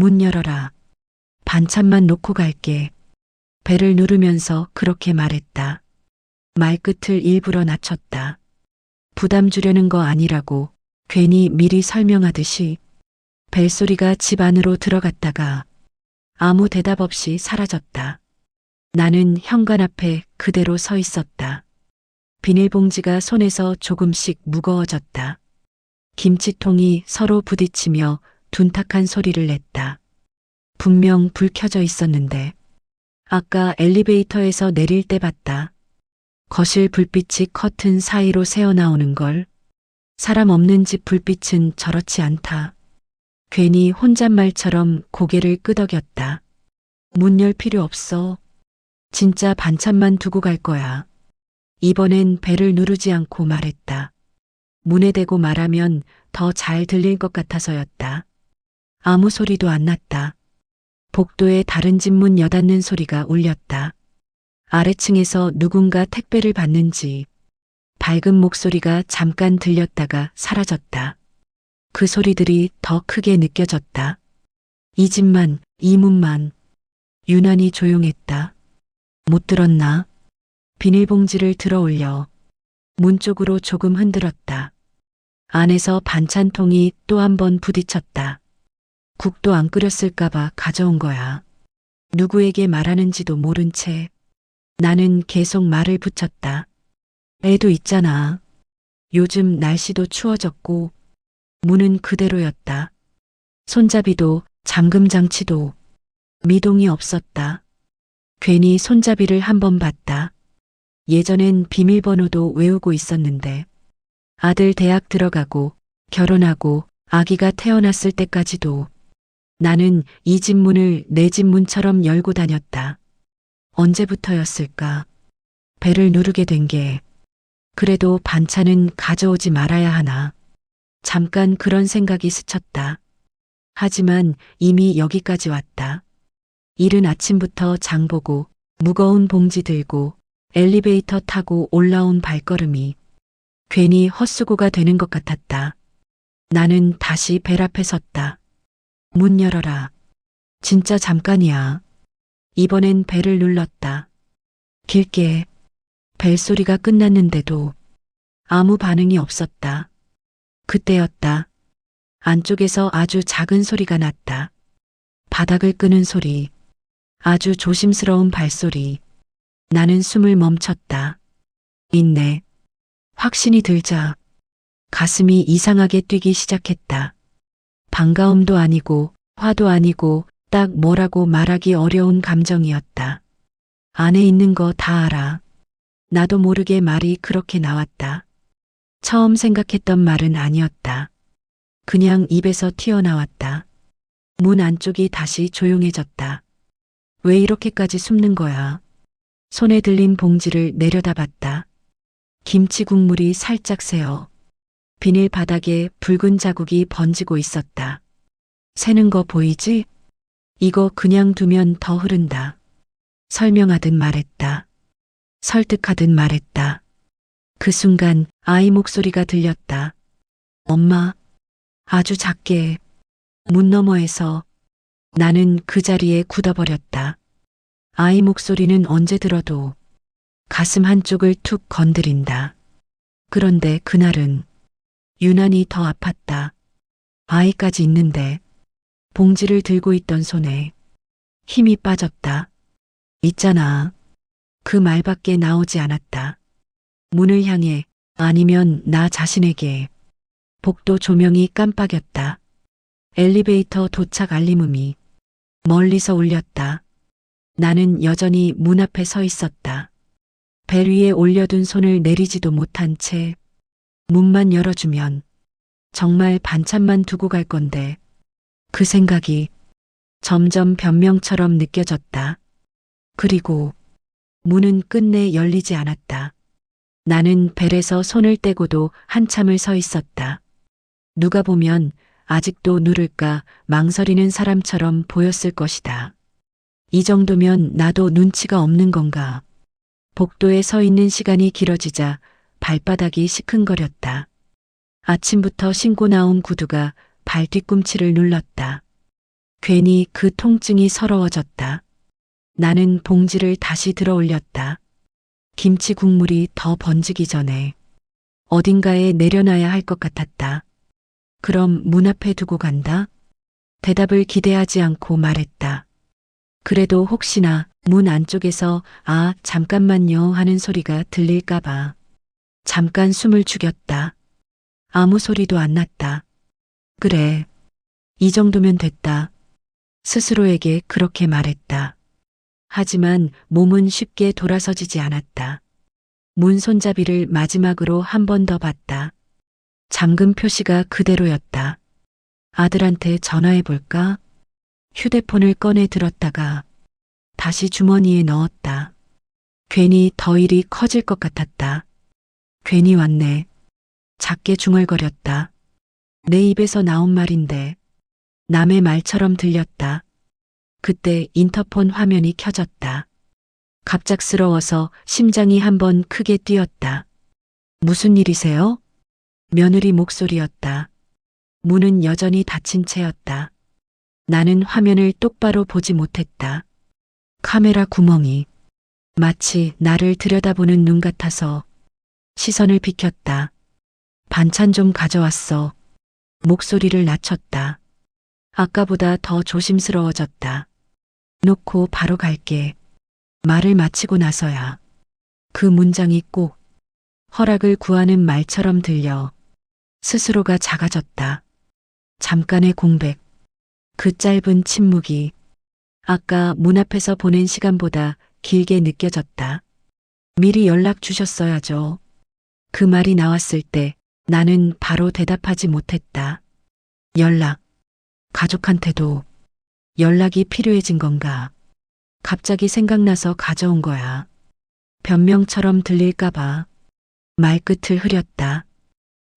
문 열어라. 반찬만 놓고 갈게. 벨을 누르면서 그렇게 말했다. 말끝을 일부러 낮췄다. 부담 주려는 거 아니라고 괜히 미리 설명하듯이. 벨소리가 집 안으로 들어갔다가 아무 대답 없이 사라졌다. 나는 현관 앞에 그대로 서 있었다. 비닐봉지가 손에서 조금씩 무거워졌다. 김치통이 서로 부딪히며 둔탁한 소리를 냈다. 분명 불 켜져 있었는데 아까 엘리베이터에서 내릴 때 봤다. 거실 불빛이 커튼 사이로 새어나오는 걸. 사람 없는 집 불빛은 저렇지 않다. 괜히 혼잣말처럼 고개를 끄덕였다. 문 열 필요 없어. 진짜 반찬만 두고 갈 거야. 이번엔 벨을 누르지 않고 말했다. 문에 대고 말하면 더 잘 들릴 것 같아서였다. 아무 소리도 안 났다. 복도에 다른 집 문 여닫는 소리가 울렸다. 아래층에서 누군가 택배를 받는지 밝은 목소리가 잠깐 들렸다가 사라졌다. 그 소리들이 더 크게 느껴졌다. 이 집만, 이 문만. 유난히 조용했다. 못 들었나? 비닐봉지를 들어 올려 문 쪽으로 조금 흔들었다. 안에서 반찬통이 또 한 번 부딪혔다. 국도 안 끓였을까봐 가져온 거야. 누구에게 말하는지도 모른 채 나는 계속 말을 붙였다. 애도 있잖아. 요즘 날씨도 추워졌고. 문은 그대로였다. 손잡이도 잠금 장치도 미동이 없었다. 괜히 손잡이를 한 번 봤다. 예전엔 비밀번호도 외우고 있었는데 아들 대학 들어가고 결혼하고 아기가 태어났을 때까지도 나는 이 집 문을 내 집 문처럼 열고 다녔다. 언제부터였을까? 벨을 누르게 된 게. 그래도 반찬은 가져오지 말아야 하나. 잠깐 그런 생각이 스쳤다. 하지만 이미 여기까지 왔다. 이른 아침부터 장 보고 무거운 봉지 들고 엘리베이터 타고 올라온 발걸음이 괜히 헛수고가 되는 것 같았다. 나는 다시 벨 앞에 섰다. 문 열어라. 진짜 잠깐이야. 이번엔 벨을 눌렀다. 길게. 벨 소리가 끝났는데도 아무 반응이 없었다. 그때였다. 안쪽에서 아주 작은 소리가 났다. 바닥을 끄는 소리. 아주 조심스러운 발소리. 나는 숨을 멈췄다. 있네. 확신이 들자 가슴이 이상하게 뛰기 시작했다. 반가움도 아니고 화도 아니고 딱 뭐라고 말하기 어려운 감정이었다. 안에 있는 거 다 알아. 나도 모르게 말이 그렇게 나왔다. 처음 생각했던 말은 아니었다. 그냥 입에서 튀어나왔다. 문 안쪽이 다시 조용해졌다. 왜 이렇게까지 숨는 거야? 손에 들린 봉지를 내려다봤다. 김치 국물이 살짝 새어 비닐 바닥에 붉은 자국이 번지고 있었다. 새는 거 보이지? 이거 그냥 두면 더 흐른다. 설명하듯 말했다. 설득하듯 말했다. 그 순간 아이 목소리가 들렸다. 엄마. 아주 작게. 문 너머에서. 나는 그 자리에 굳어버렸다. 아이 목소리는 언제 들어도 가슴 한쪽을 툭 건드린다. 그런데 그날은 유난히 더 아팠다. 아이까지 있는데 봉지를 들고 있던 손에 힘이 빠졌다. 있잖아. 그 말밖에 나오지 않았다. 문을 향해 아니면 나 자신에게. 복도 조명이 깜빡였다. 엘리베이터 도착 알림음이 멀리서 울렸다. 나는 여전히 문 앞에 서 있었다. 벨 위에 올려둔 손을 내리지도 못한 채 문만 열어주면 정말 반찬만 두고 갈 건데 그 생각이 점점 변명처럼 느껴졌다. 그리고 문은 끝내 열리지 않았다. 나는 벨에서 손을 떼고도 한참을 서 있었다. 누가 보면 아직도 누를까 망설이는 사람처럼 보였을 것이다. 이 정도면 나도 눈치가 없는 건가. 복도에 서 있는 시간이 길어지자 발바닥이 시큰거렸다. 아침부터 신고 나온 구두가 발 뒤꿈치를 눌렀다. 괜히 그 통증이 서러워졌다. 나는 봉지를 다시 들어 올렸다. 김치 국물이 더 번지기 전에 어딘가에 내려놔야 할 것 같았다. 그럼 문 앞에 두고 간다? 대답을 기대하지 않고 말했다. 그래도 혹시나 문 안쪽에서 아, 잠깐만요 하는 소리가 들릴까봐. 잠깐 숨을 죽였다. 아무 소리도 안 났다. 그래. 이 정도면 됐다. 스스로에게 그렇게 말했다. 하지만 몸은 쉽게 돌아서지지 않았다. 문 손잡이를 마지막으로 한 번 더 봤다. 잠금 표시가 그대로였다. 아들한테 전화해 볼까? 휴대폰을 꺼내 들었다가 다시 주머니에 넣었다. 괜히 더 일이 커질 것 같았다. 괜히 왔네. 작게 중얼거렸다. 내 입에서 나온 말인데 남의 말처럼 들렸다. 그때 인터폰 화면이 켜졌다. 갑작스러워서 심장이 한번 크게 뛰었다. 무슨 일이세요? 며느리 목소리였다. 문은 여전히 닫힌 채였다. 나는 화면을 똑바로 보지 못했다. 카메라 구멍이 마치 나를 들여다보는 눈 같아서 시선을 비켰다. 반찬 좀 가져왔어. 목소리를 낮췄다. 아까보다 더 조심스러워졌다. 놓고 바로 갈게. 말을 마치고 나서야 그 문장이 꼭 허락을 구하는 말처럼 들려 스스로가 작아졌다. 잠깐의 공백. 그 짧은 침묵이 아까 문 앞에서 보낸 시간보다 길게 느껴졌다. 미리 연락 주셨어야죠. 그 말이 나왔을 때 나는 바로 대답하지 못했다. 연락. 가족한테도 연락이 필요해진 건가? 갑자기 생각나서 가져온 거야. 변명처럼 들릴까봐 말끝을 흐렸다.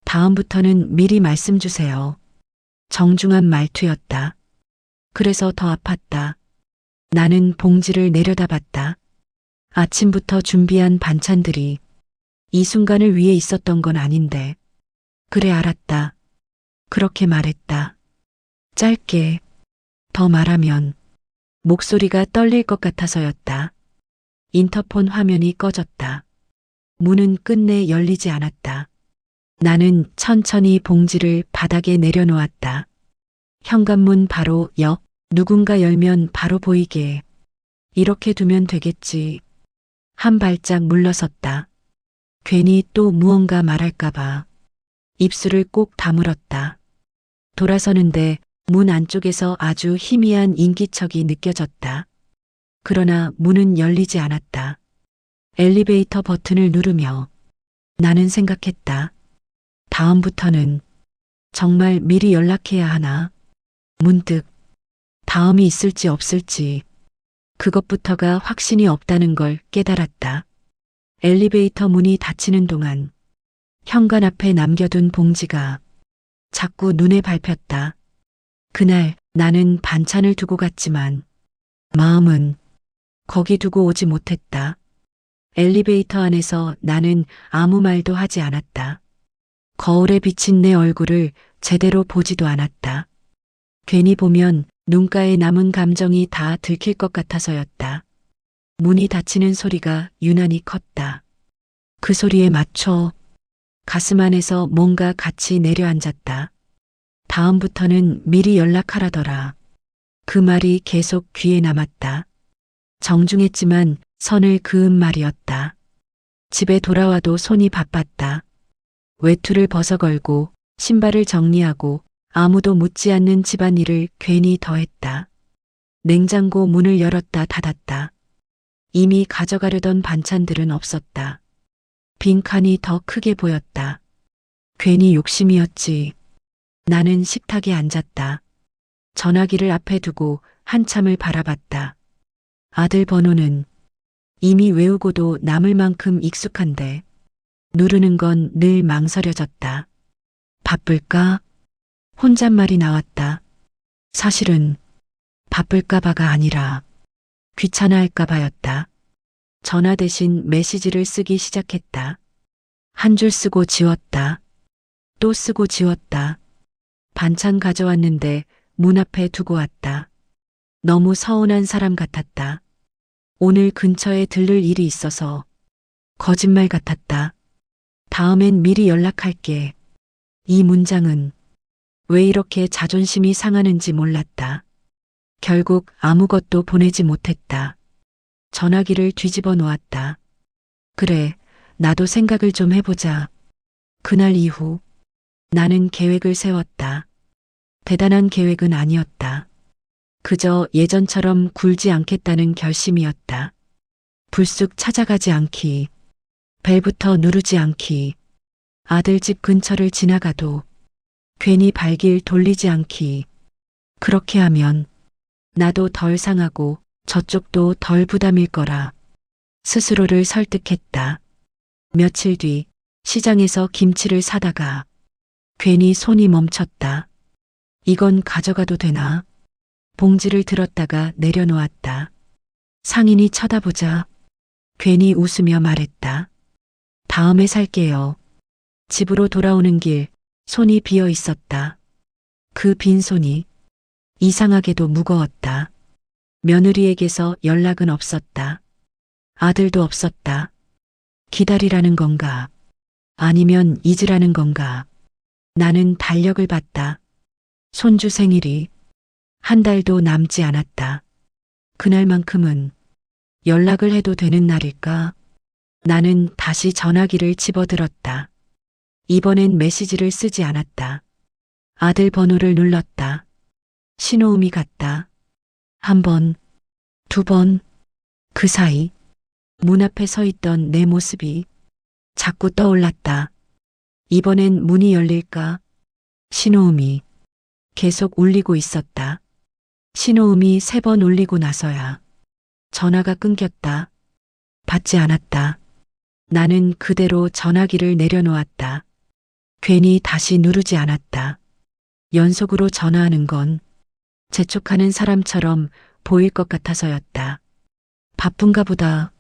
다음부터는 미리 말씀 주세요. 정중한 말투였다. 그래서 더 아팠다. 나는 봉지를 내려다봤다. 아침부터 준비한 반찬들이 이 순간을 위해 있었던 건 아닌데. 그래 알았다. 그렇게 말했다. 짧게. 더 말하면 목소리가 떨릴 것 같아서였다. 인터폰 화면이 꺼졌다. 문은 끝내 열리지 않았다. 나는 천천히 봉지를 바닥에 내려놓았다. 현관문 바로 옆. 누군가 열면 바로 보이게. 이렇게 두면 되겠지. 한 발짝 물러섰다. 괜히 또 무언가 말할까봐. 입술을 꼭 다물었다. 돌아서는데 문 안쪽에서 아주 희미한 인기척이 느껴졌다. 그러나 문은 열리지 않았다. 엘리베이터 버튼을 누르며 나는 생각했다. 다음부터는 정말 미리 연락해야 하나? 문득 다음이 있을지 없을지 그것부터가 확신이 없다는 걸 깨달았다. 엘리베이터 문이 닫히는 동안 현관 앞에 남겨둔 봉지가 자꾸 눈에 밟혔다. 그날 나는 반찬을 두고 갔지만 마음은 거기 두고 오지 못했다. 엘리베이터 안에서 나는 아무 말도 하지 않았다. 거울에 비친 내 얼굴을 제대로 보지도 않았다. 괜히 보면 눈가에 남은 감정이 다 들킬 것 같아서였다. 문이 닫히는 소리가 유난히 컸다. 그 소리에 맞춰 가슴 안에서 뭔가 같이 내려앉았다. 다음부터는 미리 연락하라더라. 그 말이 계속 귀에 남았다. 정중했지만 선을 그은 말이었다. 집에 돌아와도 손이 바빴다. 외투를 벗어걸고 신발을 정리하고 아무도 묻지 않는 집안일을 괜히 더했다. 냉장고 문을 열었다 닫았다. 이미 가져가려던 반찬들은 없었다. 빈칸이 더 크게 보였다. 괜히 욕심이었지. 나는 식탁에 앉았다. 전화기를 앞에 두고 한참을 바라봤다. 아들 번호는 이미 외우고도 남을 만큼 익숙한데 누르는 건 늘 망설여졌다. 바쁠까? 혼잣말이 나왔다. 사실은 바쁠까봐가 아니라 귀찮아할까봐였다. 전화 대신 메시지를 쓰기 시작했다. 한 줄 쓰고 지웠다. 또 쓰고 지웠다. 반찬 가져왔는데 문 앞에 두고 왔다. 너무 서운한 사람 같았다. 오늘 근처에 들를 일이 있어서 거짓말 같았다. 다음엔 미리 연락할게. 이 문장은 왜 이렇게 자존심이 상하는지 몰랐다. 결국 아무것도 보내지 못했다. 전화기를 뒤집어 놓았다. 그래, 나도 생각을 좀 해보자. 그날 이후 나는 계획을 세웠다. 대단한 계획은 아니었다. 그저 예전처럼 굴지 않겠다는 결심이었다. 불쑥 찾아가지 않기, 벨부터 누르지 않기, 아들 집 근처를 지나가도 괜히 발길 돌리지 않기. 그렇게 하면 나도 덜 상하고 저쪽도 덜 부담일 거라 스스로를 설득했다. 며칠 뒤 시장에서 김치를 사다가 괜히 손이 멈췄다. 이건 가져가도 되나? 봉지를 들었다가 내려놓았다. 상인이 쳐다보자 괜히 웃으며 말했다. 다음에 살게요. 집으로 돌아오는 길 손이 비어 있었다. 그 빈손이 이상하게도 무거웠다. 며느리에게서 연락은 없었다. 아들도 없었다. 기다리라는 건가? 아니면 잊으라는 건가? 나는 달력을 봤다. 손주 생일이 한 달도 남지 않았다. 그날만큼은 연락을 해도 되는 날일까? 나는 다시 전화기를 집어들었다. 이번엔 메시지를 쓰지 않았다. 아들 번호를 눌렀다. 신호음이 갔다. 한 번, 두 번, 그 사이 문 앞에 서 있던 내 모습이 자꾸 떠올랐다. 이번엔 문이 열릴까? 신호음이 계속 울리고 있었다. 신호음이 3번 울리고 나서야 전화가 끊겼다. 받지 않았다. 나는 그대로 전화기를 내려놓았다. 괜히 다시 누르지 않았다. 연속으로 전화하는 건 재촉하는 사람처럼 보일 것 같아서였다. 바쁜가 보다.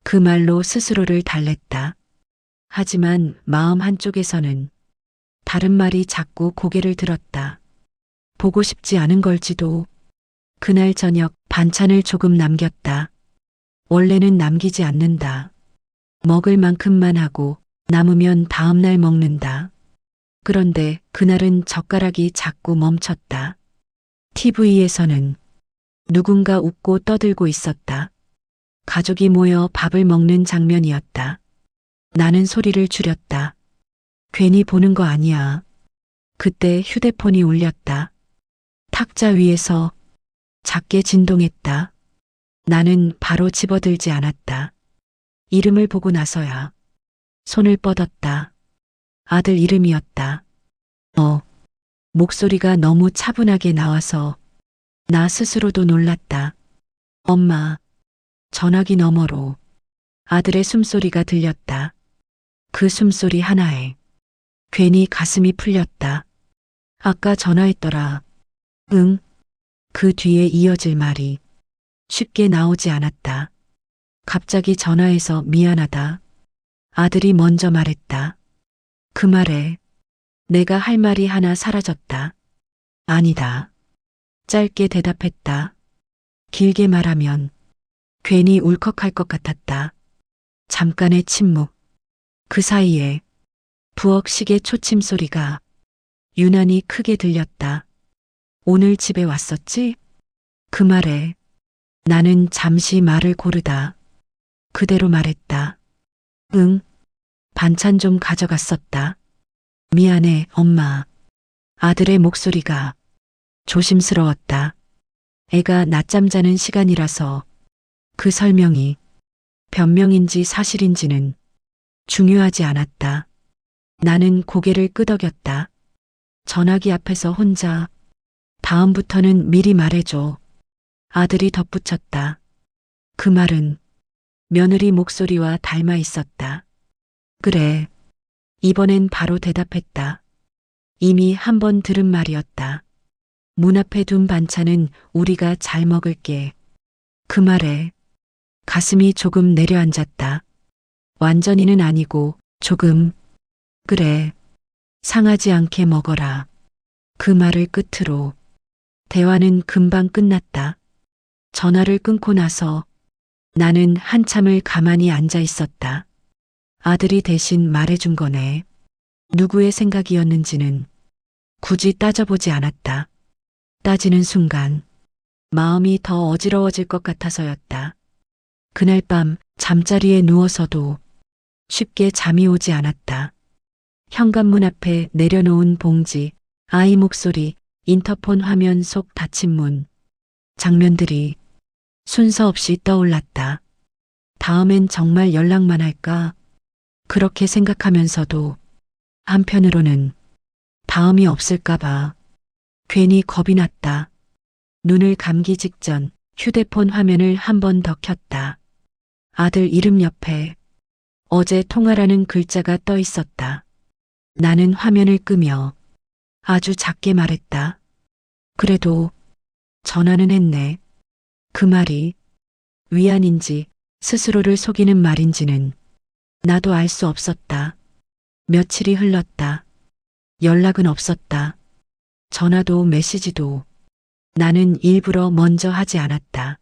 그 말로 스스로를 달랬다. 하지만 마음 한쪽에서는 다른 말이 자꾸 고개를 들었다. 보고 싶지 않은 걸지도. 그날 저녁 반찬을 조금 남겼다. 원래는 남기지 않는다. 먹을 만큼만 하고 남으면 다음날 먹는다. 그런데 그날은 젓가락이 자꾸 멈췄다. TV에서는 누군가 웃고 떠들고 있었다. 가족이 모여 밥을 먹는 장면이었다. 나는 소리를 줄였다. 괜히 보는 거 아니야. 그때 휴대폰이 울렸다. 탁자 위에서 작게 진동했다. 나는 바로 집어들지 않았다. 이름을 보고 나서야 손을 뻗었다. 아들 이름이었다. 목소리가 너무 차분하게 나와서 나 스스로도 놀랐다. 엄마. 전화기 너머로 아들의 숨소리가 들렸다. 그 숨소리 하나에 괜히 가슴이 풀렸다. 아까 전화했더라. 응. 그 뒤에 이어질 말이 쉽게 나오지 않았다. 갑자기 전화해서 미안하다. 아들이 먼저 말했다. 그 말에 내가 할 말이 하나 사라졌다. 아니다. 짧게 대답했다. 길게 말하면 괜히 울컥할 것 같았다. 잠깐의 침묵. 그 사이에 부엌 시계 초침 소리가 유난히 크게 들렸다. 오늘 집에 왔었지? 그 말에 나는 잠시 말을 고르다 그대로 말했다. 응. 반찬 좀 가져갔었다. 미안해, 엄마. 아들의 목소리가 조심스러웠다. 애가 낮잠 자는 시간이라서 그 설명이 변명인지 사실인지는 중요하지 않았다. 나는 고개를 끄덕였다. 전화기 앞에서 혼자 다음부터는 미리 말해줘. 아들이 덧붙였다. 그 말은 며느리 목소리와 닮아 있었다. 그래. 이번엔 바로 대답했다. 이미 한 번 들은 말이었다. 문 앞에 둔 반찬은 우리가 잘 먹을게. 그 말에 가슴이 조금 내려앉았다. 완전히는 아니고 조금. 그래. 상하지 않게 먹어라. 그 말을 끝으로 대화는 금방 끝났다. 전화를 끊고 나서 나는 한참을 가만히 앉아 있었다. 아들이 대신 말해준 거네. 누구의 생각이었는지는 굳이 따져보지 않았다. 따지는 순간 마음이 더 어지러워질 것 같아서였다. 그날 밤 잠자리에 누워서도 쉽게 잠이 오지 않았다. 현관문 앞에 내려놓은 봉지, 아이 목소리, 인터폰 화면 속 닫힌 문. 장면들이 순서 없이 떠올랐다. 다음엔 정말 연락만 할까? 그렇게 생각하면서도 한편으로는 다음이 없을까봐 괜히 겁이 났다. 눈을 감기 직전 휴대폰 화면을 한 번 더 켰다. 아들 이름 옆에 어제 통화라는 글자가 떠 있었다. 나는 화면을 끄며 아주 작게 말했다. 그래도 전화는 했네. 그 말이 위안인지 스스로를 속이는 말인지는 나도 알 수 없었다. 며칠이 흘렀다. 연락은 없었다. 전화도 메시지도 나는 일부러 먼저 하지 않았다.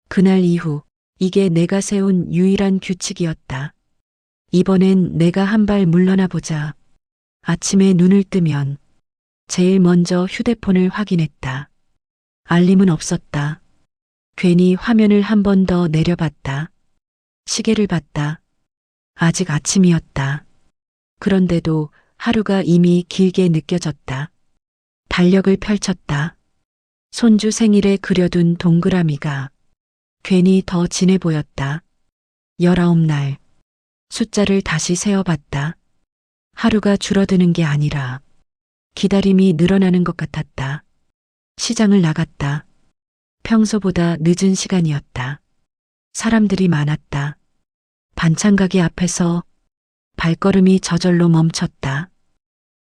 그날 이후 이게 내가 세운 유일한 규칙이었다. 이번엔 내가 한 발 물러나 보자. 아침에 눈을 뜨면 제일 먼저 휴대폰을 확인했다. 알림은 없었다. 괜히 화면을 한 번 더 내려봤다. 시계를 봤다. 아직 아침이었다. 그런데도 하루가 이미 길게 느껴졌다. 달력을 펼쳤다. 손주 생일에 그려둔 동그라미가 괜히 더 진해 보였다. 19날. 숫자를 다시 세어봤다. 하루가 줄어드는 게 아니라 기다림이 늘어나는 것 같았다. 시장을 나갔다. 평소보다 늦은 시간이었다. 사람들이 많았다. 반찬 가게 앞에서 발걸음이 저절로 멈췄다.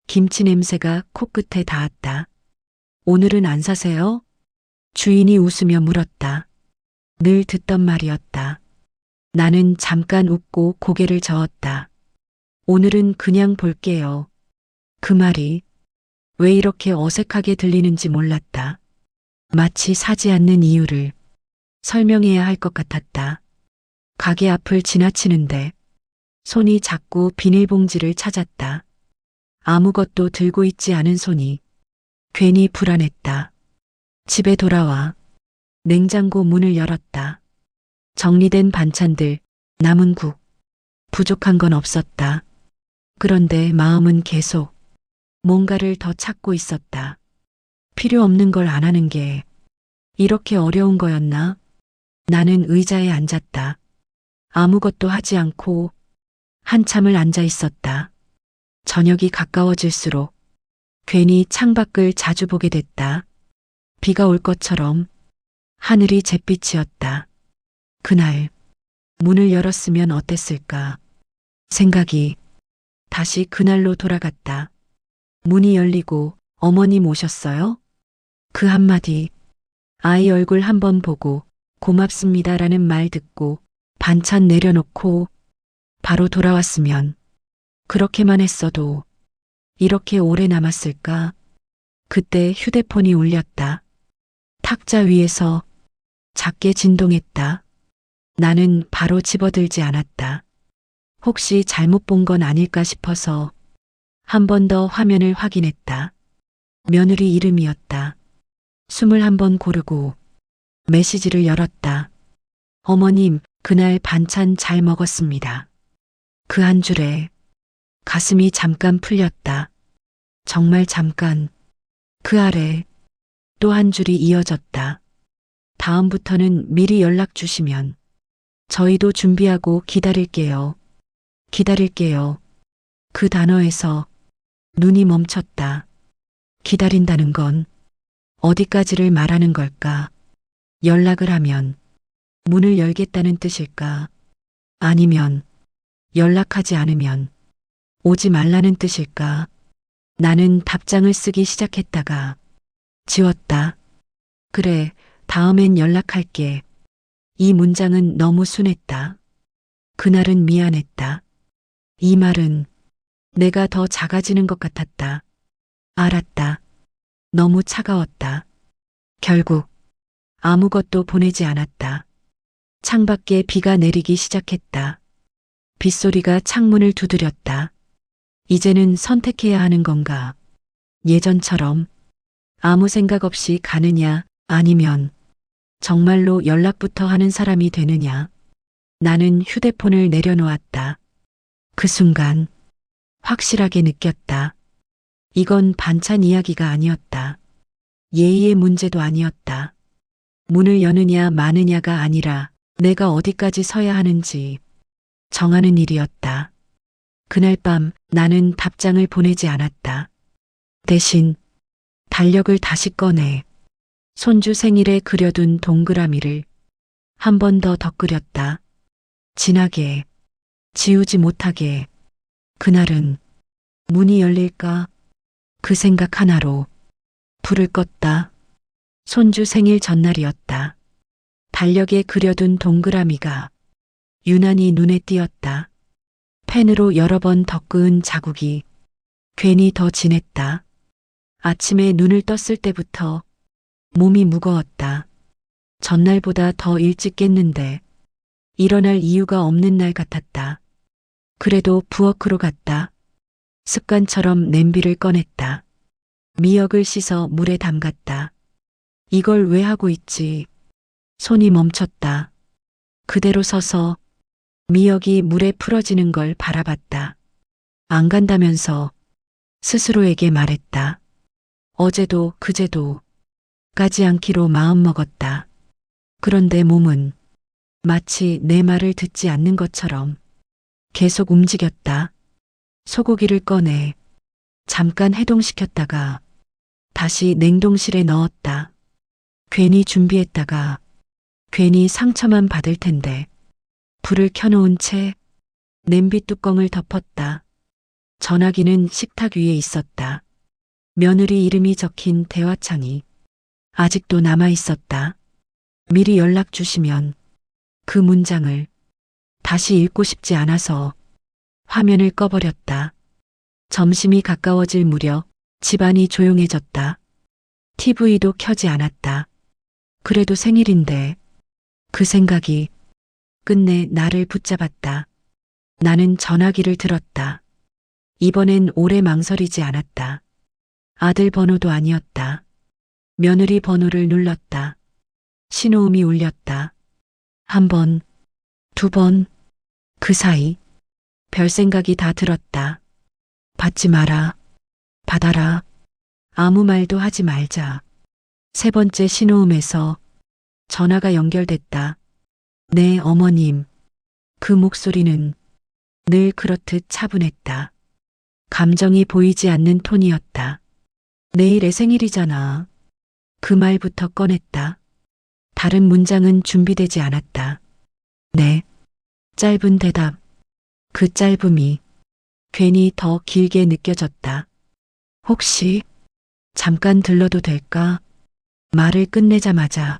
김치 냄새가 코끝에 닿았다. 오늘은 안 사세요? 주인이 웃으며 물었다. 늘 듣던 말이었다. 나는 잠깐 웃고 고개를 저었다. 오늘은 그냥 볼게요. 그 말이 왜 이렇게 어색하게 들리는지 몰랐다. 마치 사지 않는 이유를 설명해야 할 것 같았다. 가게 앞을 지나치는데 손이 자꾸 비닐봉지를 찾았다. 아무것도 들고 있지 않은 손이 괜히 불안했다. 집에 돌아와 냉장고 문을 열었다. 정리된 반찬들, 남은 국, 부족한 건 없었다. 그런데 마음은 계속 뭔가를 더 찾고 있었다. 필요 없는 걸 안 하는 게 이렇게 어려운 거였나? 나는 의자에 앉았다. 아무것도 하지 않고 한참을 앉아 있었다. 저녁이 가까워질수록 괜히 창밖을 자주 보게 됐다. 비가 올 것처럼 하늘이 잿빛이었다. 그날 문을 열었으면 어땠을까? 생각이 다시 그날로 돌아갔다. 문이 열리고 어머님 오셨어요? 그 한마디, 아이 얼굴 한번 보고 고맙습니다라는 말 듣고 반찬 내려놓고 바로 돌아왔으면 그렇게만 했어도 이렇게 오래 남았을까? 그때 휴대폰이 울렸다. 탁자 위에서 작게 진동했다. 나는 바로 집어들지 않았다. 혹시 잘못 본 건 아닐까 싶어서 한 번 더 화면을 확인했다. 며느리 이름이었다. 숨을 한 번 고르고 메시지를 열었다. 어머님, 그날 반찬 잘 먹었습니다. 그 한 줄에 가슴이 잠깐 풀렸다. 정말 잠깐. 그 아래 또 한 줄이 이어졌다. 다음부터는 미리 연락 주시면 저희도 준비하고 기다릴게요. 기다릴게요. 그 단어에서 눈이 멈췄다. 기다린다는 건 어디까지를 말하는 걸까? 연락을 하면 문을 열겠다는 뜻일까? 아니면 연락하지 않으면 오지 말라는 뜻일까? 나는 답장을 쓰기 시작했다가 지웠다. 그래, 다음엔 연락할게. 이 문장은 너무 순했다. 그날은 미안했다. 이 말은 내가 더 작아지는 것 같았다. 알았다. 너무 차가웠다. 결국 아무것도 보내지 않았다. 창밖에 비가 내리기 시작했다. 빗소리가 창문을 두드렸다. 이제는 선택해야 하는 건가? 예전처럼 아무 생각 없이 가느냐, 아니면 정말로 연락부터 하는 사람이 되느냐? 나는 휴대폰을 내려놓았다. 그 순간 확실하게 느꼈다. 이건 반찬 이야기가 아니었다. 예의의 문제도 아니었다. 문을 여느냐 마느냐가 아니라 내가 어디까지 서야 하는지 정하는 일이었다. 그날 밤 나는 답장을 보내지 않았다. 대신 달력을 다시 꺼내 손주 생일에 그려둔 동그라미를 한 번 더 덧그렸다. 진하게, 지우지 못하게. 그날은 문이 열릴까? 그 생각 하나로 불을 껐다. 손주 생일 전날이었다. 달력에 그려둔 동그라미가 유난히 눈에 띄었다. 펜으로 여러 번 덧그은 자국이 괜히 더 진했다. 아침에 눈을 떴을 때부터 몸이 무거웠다. 전날보다 더 일찍 깼는데 일어날 이유가 없는 날 같았다. 그래도 부엌으로 갔다. 습관처럼 냄비를 꺼냈다. 미역을 씻어 물에 담갔다. 이걸 왜 하고 있지? 손이 멈췄다. 그대로 서서 미역이 물에 풀어지는 걸 바라봤다. 안 간다면서 스스로에게 말했다. 어제도 그제도 가지 않기로 마음먹었다. 그런데 몸은 마치 내 말을 듣지 않는 것처럼 계속 움직였다. 소고기를 꺼내 잠깐 해동시켰다가 다시 냉동실에 넣었다. 괜히 준비했다가 괜히 상처만 받을 텐데. 불을 켜놓은 채 냄비 뚜껑을 덮었다. 전화기는 식탁 위에 있었다. 며느리 이름이 적힌 대화창이 아직도 남아 있었다. 미리 연락 주시면 그 문장을 다시 읽고 싶지 않아서 화면을 꺼버렸다. 점심이 가까워질 무렵 집안이 조용해졌다. TV도 켜지 않았다. 그래도 생일인데 그 생각이 끝내 나를 붙잡았다. 나는 전화기를 들었다. 이번엔 오래 망설이지 않았다. 아들 번호도 아니었다. 며느리 번호를 눌렀다. 신호음이 울렸다. 한 번, 두 번, 그 사이 별 생각이 다 들었다. 받지 마라. 받아라. 아무 말도 하지 말자. 세 번째 신호음에서 전화가 연결됐다. 네, 어머님. 그 목소리는 늘 그렇듯 차분했다. 감정이 보이지 않는 톤이었다. 내일 애 생일이잖아. 그 말부터 꺼냈다. 다른 문장은 준비되지 않았다. 네. 짧은 대답. 그 짧음이 괜히 더 길게 느껴졌다. 혹시 잠깐 들러도 될까? 말을 끝내자마자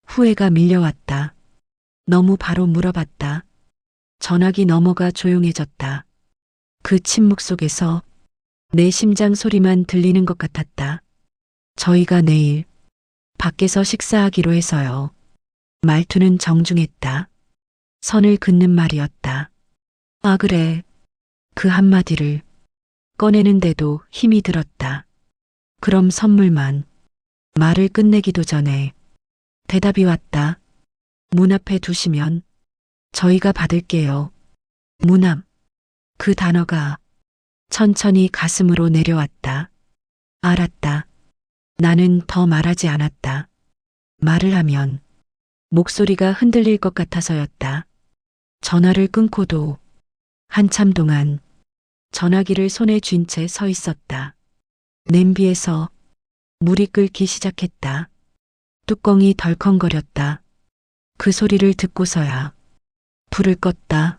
후회가 밀려왔다. 너무 바로 물어봤다. 전화기 넘어가 조용해졌다. 그 침묵 속에서 내 심장 소리만 들리는 것 같았다. 저희가 내일 밖에서 식사하기로 해서요. 말투는 정중했다. 선을 긋는 말이었다. 아, 그래. 그 한마디를 꺼내는데도 힘이 들었다. 그럼 선물만. 말을 끝내기도 전에 대답이 왔다. 문 앞에 두시면 저희가 받을게요. 문 앞. 그 단어가 천천히 가슴으로 내려왔다. 알았다. 나는 더 말하지 않았다. 말을 하면 목소리가 흔들릴 것 같아서였다. 전화를 끊고도 한참 동안 전화기를 손에 쥔 채 서 있었다. 냄비에서 물이 끓기 시작했다. 뚜껑이 덜컹거렸다. 그 소리를 듣고서야 불을 껐다.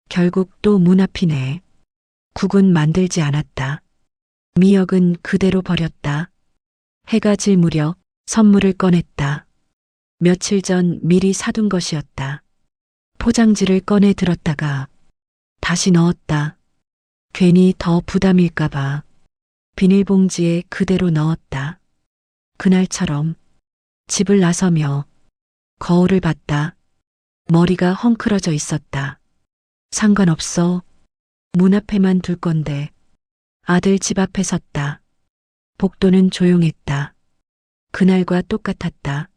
결국 또 문 앞이네. 국은 만들지 않았다. 미역은 그대로 버렸다. 해가 질 무렵 선물을 꺼냈다. 며칠 전 미리 사둔 것이었다. 포장지를 꺼내 들었다가 다시 넣었다. 괜히 더 부담일까봐 비닐봉지에 그대로 넣었다. 그날처럼 집을 나서며 거울을 봤다. 머리가 헝클어져 있었다. 상관없어. 문 앞에만 둘 건데. 아들 집 앞에 섰다. 복도는 조용했다. 그날과 똑같았다.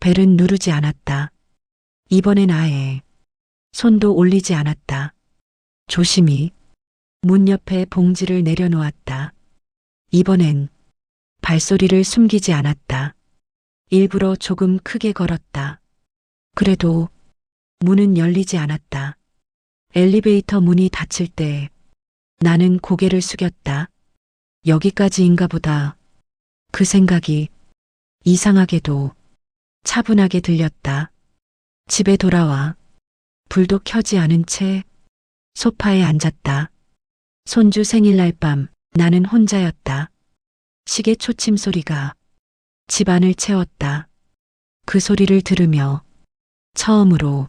벨은 누르지 않았다. 이번엔 아예 손도 올리지 않았다. 조심히 문 옆에 봉지를 내려놓았다. 이번엔 발소리를 숨기지 않았다. 일부러 조금 크게 걸었다. 그래도 문은 열리지 않았다. 엘리베이터 문이 닫힐 때 나는 고개를 숙였다. 여기까지인가 보다. 그 생각이 이상하게도 차분하게 들렸다. 집에 돌아와 불도 켜지 않은 채 소파에 앉았다. 손주 생일날 밤 나는 혼자였다. 시계 초침 소리가 집안을 채웠다. 그 소리를 들으며 처음으로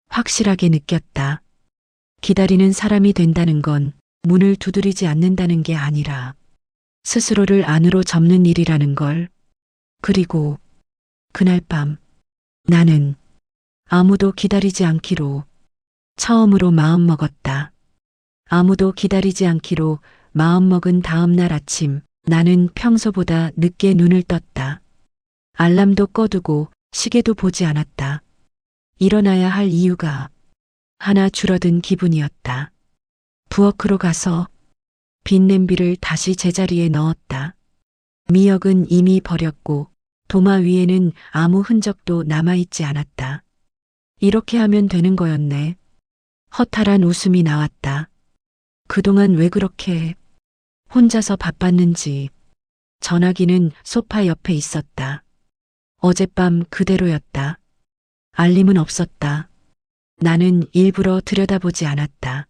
확실하게 느꼈다. 기다리는 사람이 된다는 건 문을 두드리지 않는다는 게 아니라 스스로를 안으로 접는 일이라는 걸. 그리고 그날 밤 나는 아무도 기다리지 않기로 처음으로 마음먹었다. 아무도 기다리지 않기로 마음먹은 다음 날 아침 나는 평소보다 늦게 눈을 떴다. 알람도 꺼두고 시계도 보지 않았다. 일어나야 할 이유가 하나 줄어든 기분이었다. 부엌으로 가서 빈 냄비를 다시 제자리에 넣었다. 미역은 이미 버렸고 도마 위에는 아무 흔적도 남아있지 않았다. 이렇게 하면 되는 거였네. 허탈한 웃음이 나왔다. 그동안 왜 그렇게 혼자서 바빴는지. 전화기는 소파 옆에 있었다. 어젯밤 그대로였다. 알림은 없었다. 나는 일부러 들여다보지 않았다.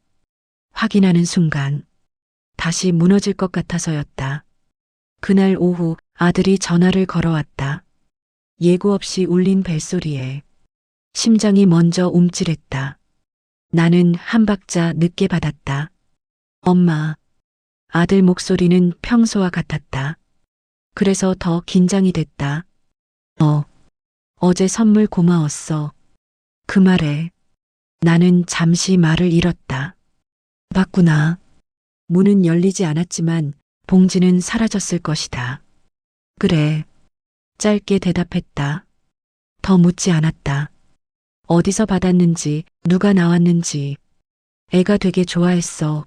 확인하는 순간 다시 무너질 것 같아서였다. 그날 오후 아들이 전화를 걸어왔다. 예고 없이 울린 벨소리에 심장이 먼저 움찔했다. 나는 한 박자 늦게 받았다. 엄마. 아들 목소리는 평소와 같았다. 그래서 더 긴장이 됐다. 어제 선물 고마웠어. 그 말에 나는 잠시 말을 잃었다. 봤구나. 문은 열리지 않았지만 봉지는 사라졌을 것이다. 그래. 짧게 대답했다. 더 묻지 않았다. 어디서 받았는지, 누가 나왔는지. 애가 되게 좋아했어.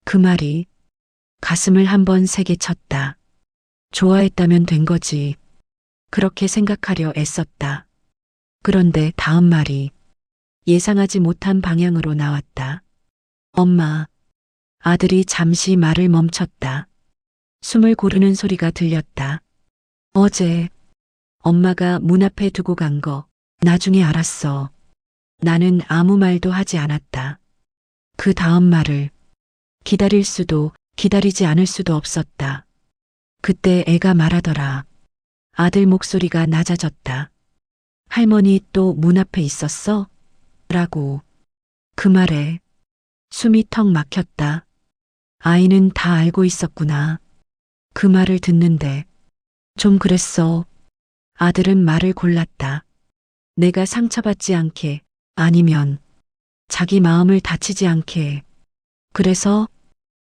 그 말이 가슴을 한번 세게 쳤다. 좋아했다면 된 거지. 그렇게 생각하려 애썼다. 그런데 다음 말이 예상하지 못한 방향으로 나왔다. 엄마. 아들이 잠시 말을 멈췄다. 숨을 고르는 소리가 들렸다. 어제 엄마가 문 앞에 두고 간 거 나중에 알았어. 나는 아무 말도 하지 않았다. 그 다음 말을 기다릴 수도 기다리지 않을 수도 없었다. 그때 애가 말하더라. 아들 목소리가 낮아졌다. 할머니 또 문 앞에 있었어? 라고. 그 말에 숨이 턱 막혔다. 아이는 다 알고 있었구나. 그 말을 듣는데 좀 그랬어. 아들은 말을 골랐다. 내가 상처받지 않게, 아니면 자기 마음을 다치지 않게. 그래서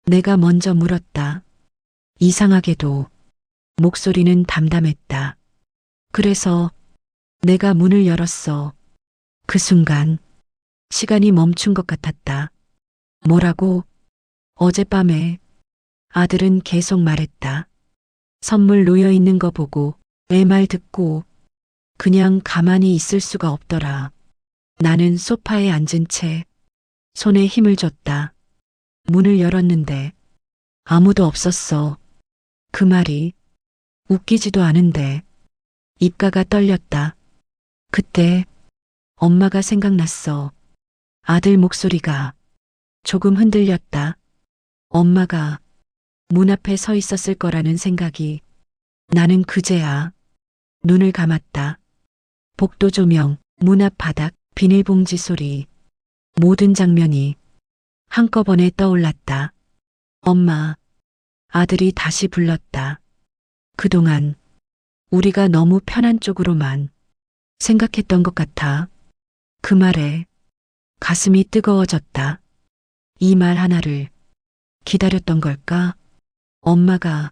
내가 먼저 물었다. 이상하게도 목소리는 담담했다. 그래서 내가 문을 열었어. 그 순간 시간이 멈춘 것 같았다. 뭐라고? 어젯밤에. 아들은 계속 말했다. 선물 놓여 있는 거 보고 애 말 듣고 그냥 가만히 있을 수가 없더라. 나는 소파에 앉은 채 손에 힘을 줬다. 문을 열었는데 아무도 없었어. 그 말이 웃기지도 않은데 입가가 떨렸다. 그때 엄마가 생각났어. 아들 목소리가 조금 흔들렸다. 엄마가 문 앞에 서 있었을 거라는 생각이. 나는 그제야 눈을 감았다. 복도 조명, 문 앞 바닥, 비닐봉지 소리. 모든 장면이 한꺼번에 떠올랐다. 엄마. 아들이 다시 불렀다. 그동안 우리가 너무 편한 쪽으로만 생각했던 것 같아. 그 말에 가슴이 뜨거워졌다. 이 말 하나를 기다렸던 걸까? 엄마가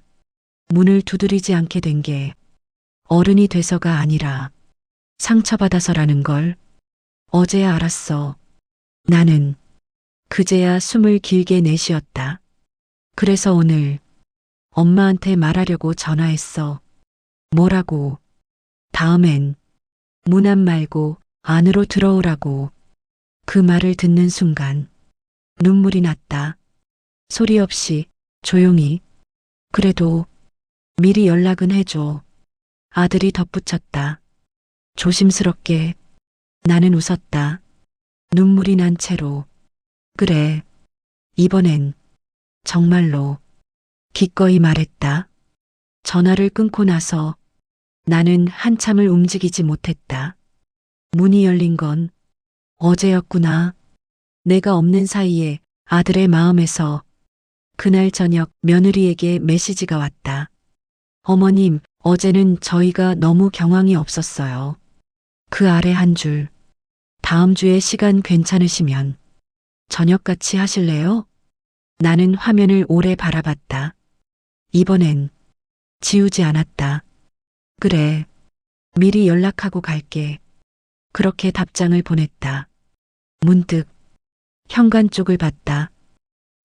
문을 두드리지 않게 된 게 어른이 돼서가 아니라 상처받아서라는 걸 어제야 알았어. 나는 그제야 숨을 길게 내쉬었다. 그래서 오늘 엄마한테 말하려고 전화했어. 뭐라고? 다음엔 문 앞 말고 안으로 들어오라고. 그 말을 듣는 순간 눈물이 났다. 소리 없이 조용히. 그래도 미리 연락은 해줘. 아들이 덧붙였다. 조심스럽게. 나는 웃었다. 눈물이 난 채로. 그래. 이번엔 정말로. 기꺼이 말했다. 전화를 끊고 나서 나는 한참을 움직이지 못했다. 문이 열린 건 어제였구나. 내가 없는 사이에 아들의 마음에서 그날 저녁 며느리에게 메시지가 왔다. 어머님, 어제는 저희가 너무 경황이 없었어요. 그 아래 한 줄. 다음 주에 시간 괜찮으시면 저녁같이 하실래요? 나는 화면을 오래 바라봤다. 이번엔 지우지 않았다. 그래. 미리 연락하고 갈게. 그렇게 답장을 보냈다. 문득 현관 쪽을 봤다.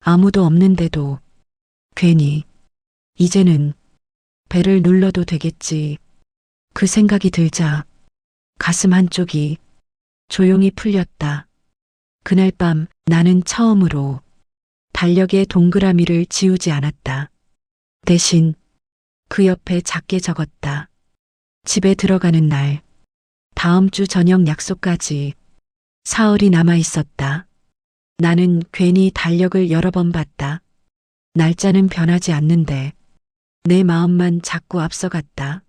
아무도 없는데도 괜히 이제는 배를 눌러도 되겠지. 그 생각이 들자 가슴 한쪽이 조용히 풀렸다. 그날 밤 나는 처음으로 달력에 동그라미를 지우지 않았다. 대신 그 옆에 작게 적었다. 집에 들어가는 날, 다음 주 저녁 약속까지 사흘이 남아 있었다. 나는 괜히 달력을 여러 번 봤다. 날짜는 변하지 않는데 내 마음만 자꾸 앞서갔다.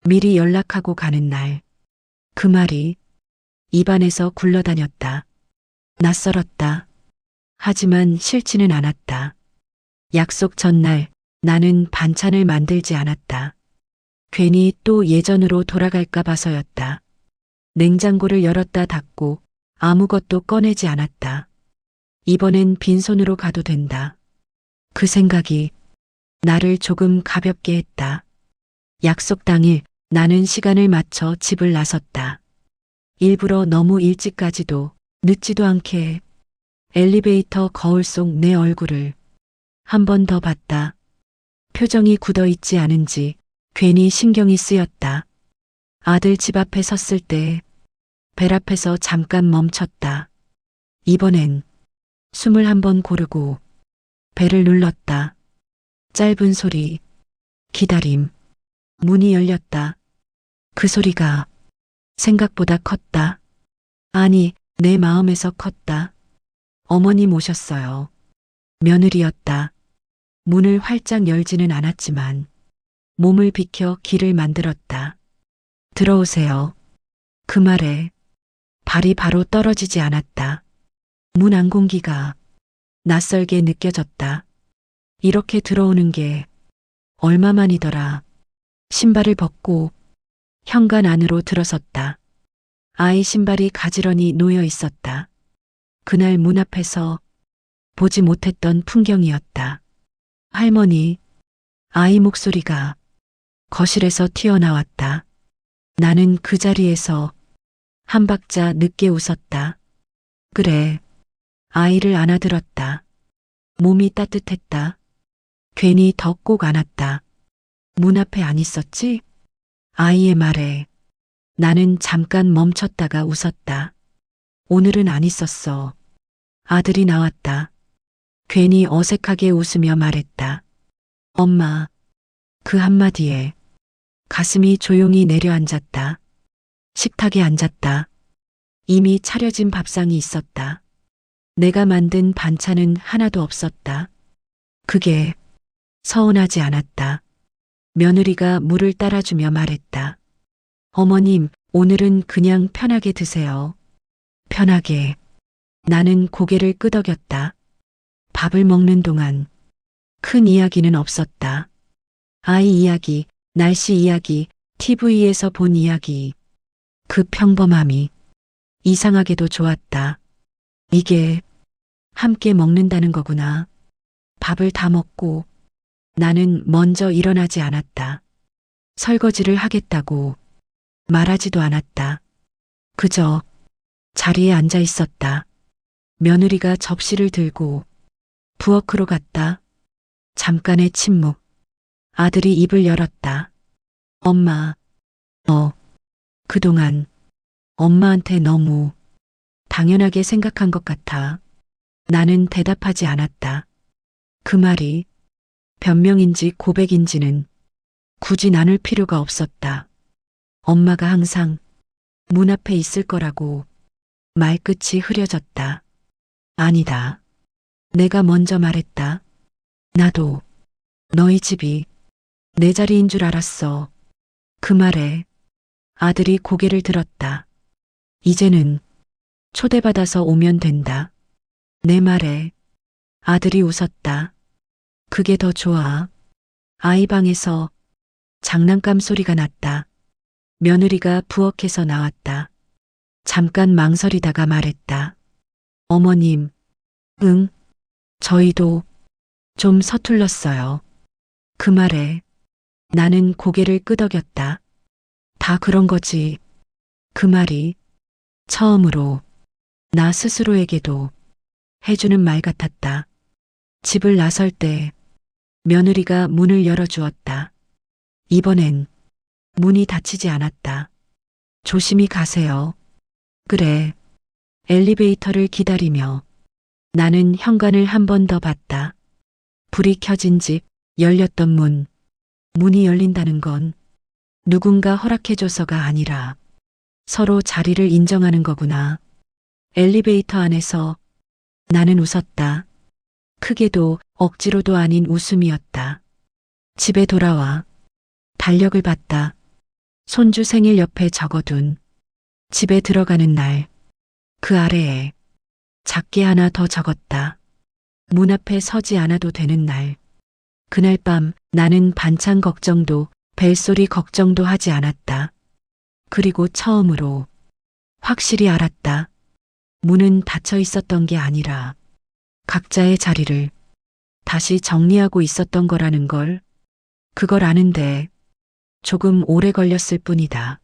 미리 연락하고 가는 날. 그 말이 입안에서 굴러다녔다. 낯설었다. 하지만 싫지는 않았다. 약속 전날 나는 반찬을 만들지 않았다. 괜히 또 예전으로 돌아갈까 봐서였다. 냉장고를 열었다 닫고 아무것도 꺼내지 않았다. 이번엔 빈손으로 가도 된다. 그 생각이 나를 조금 가볍게 했다. 약속 당일 나는 시간을 맞춰 집을 나섰다. 일부러 너무 일찍까지도 늦지도 않게 엘리베이터 거울 속 내 얼굴을 한 번 더 봤다. 표정이 굳어 있지 않은지 괜히 신경이 쓰였다. 아들 집 앞에 섰을 때 벨 앞에서 잠깐 멈췄다. 이번엔 숨을 한 번 고르고 벨을 눌렀다. 짧은 소리, 기다림, 문이 열렸다. 그 소리가 생각보다 컸다. 아니, 내 마음에서 컸다. 어머님 오셨어요. 며느리였다. 문을 활짝 열지는 않았지만 몸을 비켜 길을 만들었다. 들어오세요. 그 말에 발이 바로 떨어지지 않았다. 문 안 공기가 낯설게 느껴졌다. 이렇게 들어오는 게 얼마만이더라. 신발을 벗고 현관 안으로 들어섰다. 아이 신발이 가지런히 놓여 있었다. 그날 문 앞에서 보지 못했던 풍경이었다. 할머니, 아이 목소리가 거실에서 튀어나왔다. 나는 그 자리에서 한 박자 늦게 웃었다. 그래, 아이를 안아들었다. 몸이 따뜻했다. 괜히 더 꼭 안았다. 문 앞에 안 있었지? 아이의 말에 나는 잠깐 멈췄다가 웃었다. 오늘은 안 있었어. 아들이 나왔다. 괜히 어색하게 웃으며 말했다. 엄마. 그 한마디에 가슴이 조용히 내려앉았다. 식탁에 앉았다. 이미 차려진 밥상이 있었다. 내가 만든 반찬은 하나도 없었다. 그게 서운하지 않았다. 며느리가 물을 따라주며 말했다. 어머님, 오늘은 그냥 편하게 드세요. 편하게. 나는 고개를 끄덕였다. 밥을 먹는 동안 큰 이야기는 없었다. 아이 이야기, 날씨 이야기, TV에서 본 이야기. 그 평범함이 이상하게도 좋았다. 이게 함께 먹는다는 거구나. 밥을 다 먹고 나는 먼저 일어나지 않았다. 설거지를 하겠다고 말하지도 않았다. 그저 자리에 앉아 있었다. 며느리가 접시를 들고 부엌으로 갔다. 잠깐의 침묵. 아들이 입을 열었다. 엄마, 그동안 엄마한테 너무 당연하게 생각한 것 같아. 나는 대답하지 않았다. 그 말이 변명인지 고백인지는 굳이 나눌 필요가 없었다. 엄마가 항상 문 앞에 있을 거라고 말끝이 흐려졌다. 아니다. 내가 먼저 말했다. 나도 너희 집이 내 자리인 줄 알았어. 그 말에 아들이 고개를 들었다. 이제는 초대받아서 오면 된다. 내 말에 아들이 웃었다. 그게 더 좋아. 아이 방에서 장난감 소리가 났다. 며느리가 부엌에서 나왔다. 잠깐 망설이다가 말했다. 어머님, 응, 저희도 좀 서툴렀어요. 그 말에 나는 고개를 끄덕였다. 다 그런 거지. 그 말이 처음으로 나 스스로에게도 해주는 말 같았다. 집을 나설 때 며느리가 문을 열어주었다. 이번엔 문이 닫히지 않았다. 조심히 가세요. 그래. 엘리베이터를 기다리며 나는 현관을 한 번 더 봤다. 불이 켜진 집, 열렸던 문. 문이 열린다는 건 누군가 허락해줘서가 아니라 서로 자리를 인정하는 거구나. 엘리베이터 안에서 나는 웃었다. 크게도 억지로도 아닌 웃음이었다. 집에 돌아와 달력을 봤다. 손주 생일 옆에 적어둔 집에 들어가는 날. 그 아래에 작게 하나 더 적었다. 문 앞에 서지 않아도 되는 날. 그날 밤 나는 반찬 걱정도 벨소리 걱정도 하지 않았다. 그리고 처음으로 확실히 알았다. 문은 닫혀 있었던 게 아니라 각자의 자리를 다시 정리하고 있었던 거라는 걸. 그걸 아는데 조금 오래 걸렸을 뿐이다.